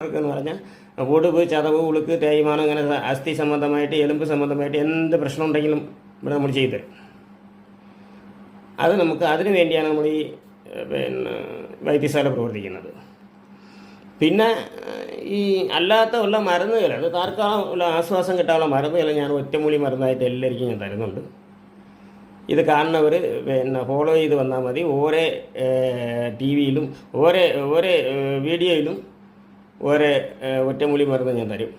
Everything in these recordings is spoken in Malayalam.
എന്ന് പറഞ്ഞാൽ ഒടിവ്, ചതവ്, ഉളുക്ക്, തേയ്മാനം, അങ്ങനെ അസ്ഥി സംബന്ധമായിട്ട്, എലുമ്പ് സംബന്ധമായിട്ട് എന്ത് പ്രശ്നം ഉണ്ടെങ്കിലും ഇവിടെ നമ്മൾ ചെയ്തു തരും. അത് നമുക്ക് അതിനു വേണ്ടിയാണ് നമ്മൾ ഈ വൈദ്യശാല പ്രവർത്തിക്കുന്നത്. പിന്നെ ഈ അല്ലാത്ത ഉള്ള മരുന്നുകൾ, അത് താൽക്കാലം ഉള്ള ആശ്വാസം കിട്ടാനുള്ള മരുന്നുകൾ ഞാൻ ഒറ്റമൂലി മരുന്നായിട്ട് എല്ലാവർക്കും ഞാൻ തരുന്നുണ്ട്. ഇത് കാണുന്നവർ ഫോളോ ചെയ്ത് വന്നാൽ മതി. ഓരോ ടി വിയിലും ഓരോ വീഡിയോയിലും ഓരോ ഒറ്റമൂലി മരുന്ന് ഞാൻ തരും.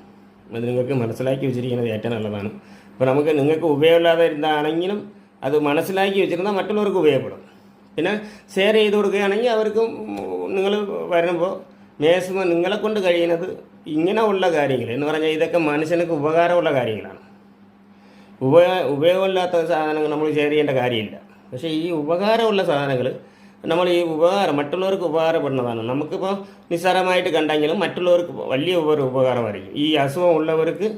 അത് നിങ്ങൾക്ക് മനസ്സിലാക്കി വെച്ചിരിക്കുന്നത് ഏറ്റവും നല്ലതാണ്. അപ്പോൾ നിങ്ങൾക്ക് ഉപയോഗമില്ലാതെ എന്താണെങ്കിലും അത് മനസ്സിലാക്കി വെച്ചിരുന്നാൽ മറ്റുള്ളവർക്ക് ഉപയോഗപ്പെടും. പിന്നെ ഷെയർ ചെയ്ത് കൊടുക്കുകയാണെങ്കിൽ അവർക്കും നിങ്ങൾ വരുമ്പോൾ മാക്സിമം നിങ്ങളെ കൊണ്ട് കഴിയുന്നത് ഇങ്ങനെ ഉള്ള കാര്യങ്ങൾ എന്ന് പറഞ്ഞാൽ ഇതൊക്കെ മനുഷ്യർക്ക് ഉപകാരമുള്ള കാര്യങ്ങളാണ്. ഉപയോഗമില്ലാത്ത സാധനങ്ങൾ നമ്മൾ ഷെയർ ചെയ്യേണ്ട കാര്യമില്ല. പക്ഷേ ഈ ഉപകാരമുള്ള സാധനങ്ങൾ നമ്മൾ ഈ മറ്റുള്ളവർക്ക് ഉപകാരപ്പെടുന്നതാണ്. നമുക്കിപ്പോൾ നിസ്സാരമായിട്ട് കണ്ടെങ്കിലും മറ്റുള്ളവർക്ക് വലിയ ഒരു ഉപകാരമായിരിക്കും. ഈ അസുഖം ഉള്ളവർക്ക്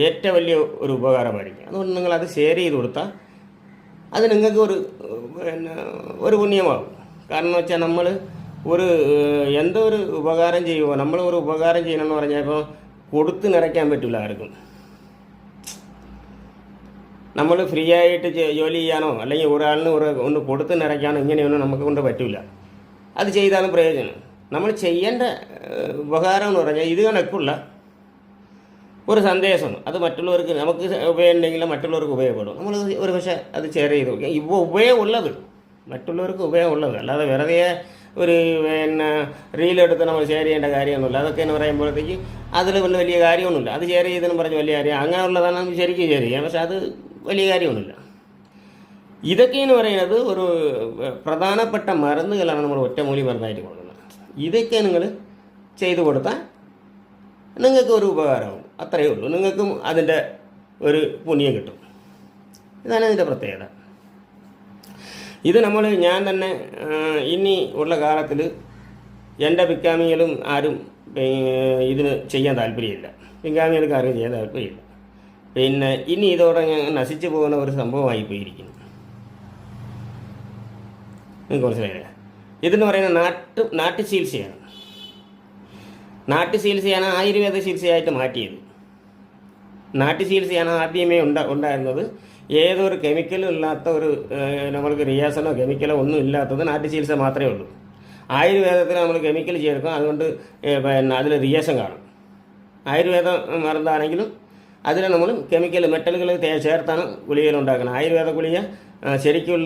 ഏറ്റവും വലിയ ഒരു ഉപകാരമായിരിക്കും. അതുകൊണ്ട് നിങ്ങളത് ഷെയർ ചെയ്ത് കൊടുത്താൽ അത് നിങ്ങൾക്ക് ഒരു പുണ്യമാകും. കാരണം എന്ന് വെച്ചാൽ നമ്മൾ എന്തോ ഒരു ഉപകാരം ചെയ്യുമോ, നമ്മൾ ഒരു ഉപകാരം ചെയ്യണമെന്ന് പറഞ്ഞാൽ ഇപ്പോൾ കൊടുത്ത് നിറയ്ക്കാൻ പറ്റില്ല ആർക്കും. നമ്മൾ ഫ്രീ ആയിട്ട് ജോലി ചെയ്യാനോ അല്ലെങ്കിൽ ഒരാളിന് ഒന്ന് കൊടുത്ത് നിറയ്ക്കാനോ ഇങ്ങനെയൊന്നും നമുക്ക് കൊണ്ട് പറ്റില്ല. അത് ചെയ്താലും പ്രയോജനം. നമ്മൾ ചെയ്യേണ്ട ഉപകാരം എന്ന് പറഞ്ഞാൽ ഇത് കണക്കുള്ള ഒരു സന്ദേശം, അത് മറ്റുള്ളവർക്ക് നമുക്ക് ഉപയോഗമുണ്ടെങ്കിലും മറ്റുള്ളവർക്ക് ഉപയോഗപ്പെടും. നമ്മൾ ഒരു പക്ഷേ അത് ഷെയർ ചെയ്ത് നോക്കുക. ഇപ്പോൾ ഉപയോഗമുള്ളത് മറ്റുള്ളവർക്ക് ഉപയോഗമുള്ളത്, അല്ലാതെ വെറുതെ ഒരു റീലെടുത്ത് നമ്മൾ ഷെയർ ചെയ്യേണ്ട കാര്യമൊന്നുമില്ല. അതൊക്കെ എന്ന് പറയുമ്പോഴത്തേക്ക് അതിൽ വലിയ കാര്യമൊന്നുമില്ല. അത് ഷെയർ ചെയ്തെന്ന് പറഞ്ഞ് വലിയ കാര്യം അങ്ങനെയുള്ളതാണ് നമുക്ക് ശരിക്കും ഷെയർ ചെയ്യാം. പക്ഷെ അത് വലിയ കാര്യമൊന്നുമില്ല. ഇതൊക്കെയെന്ന് പറയുന്നത് ഒരു പ്രധാനപ്പെട്ട മരുന്നുകളാണ് നമ്മൾ ഒറ്റമൂലി മരുന്നായിട്ട് കൊടുക്കുന്നത്. ഇതൊക്കെ നിങ്ങൾ ചെയ്തു കൊടുത്താൽ നിങ്ങൾക്ക് ഒരു ഉപകാരമാകും. അത്രയേ ഉള്ളൂ. നിങ്ങൾക്കും അതിൻ്റെ ഒരു പുണ്യം കിട്ടും. ഇതാണ് ഇതിൻ്റെ പ്രത്യേകത. ഇത് ഞാൻ തന്നെ ഇനി ഉള്ള കാലത്തിൽ എൻ്റെ പിൻഗാമികളും ആരും ഇതിന് ചെയ്യാൻ താല്പര്യമില്ല. പിൻഗാമികൾക്ക് ആരും ചെയ്യാൻ താല്പര്യമില്ല. പിന്നെ ഇനി ഇതോടെ നശിച്ചു പോകുന്ന ഒരു സംഭവമായി പോയിരിക്കുന്നു. നിങ്ങൾക്ക് മനസ്സിലായില്ലേ? ഇതെന്ന് പറയുന്നത് നാട്ടു ചികിത്സയാണ്. നാട്ടു ചികിത്സയാണ് ആയുർവേദ ചികിത്സയായിട്ട് മാറ്റിയത്. നാട്ടു ചികിത്സയാണ് ആദ്യമേ ഉണ്ടായിരുന്നത്. ഏതൊരു കെമിക്കലും ഇല്ലാത്ത ഒരു നമ്മൾക്ക് റിയാസനോ കെമിക്കലോ ഒന്നും ഇല്ലാത്തത് നാട്ടു ചികിത്സ മാത്രമേ ഉള്ളൂ. ആയുർവേദത്തിൽ നമ്മൾ കെമിക്കൽ ചേർക്കും, അതുകൊണ്ട് അതിൽ റിയാസം കാണും. ആയുർവേദ മരുന്നാണെങ്കിലും അതിൽ നമ്മൾ കെമിക്കൽ മെറ്റലുകൾ ചേർത്താണ് ഗുളികകൾ ഉണ്ടാക്കുന്നത്. ആയുർവേദ ഗുളിക ശരിക്കുള്ള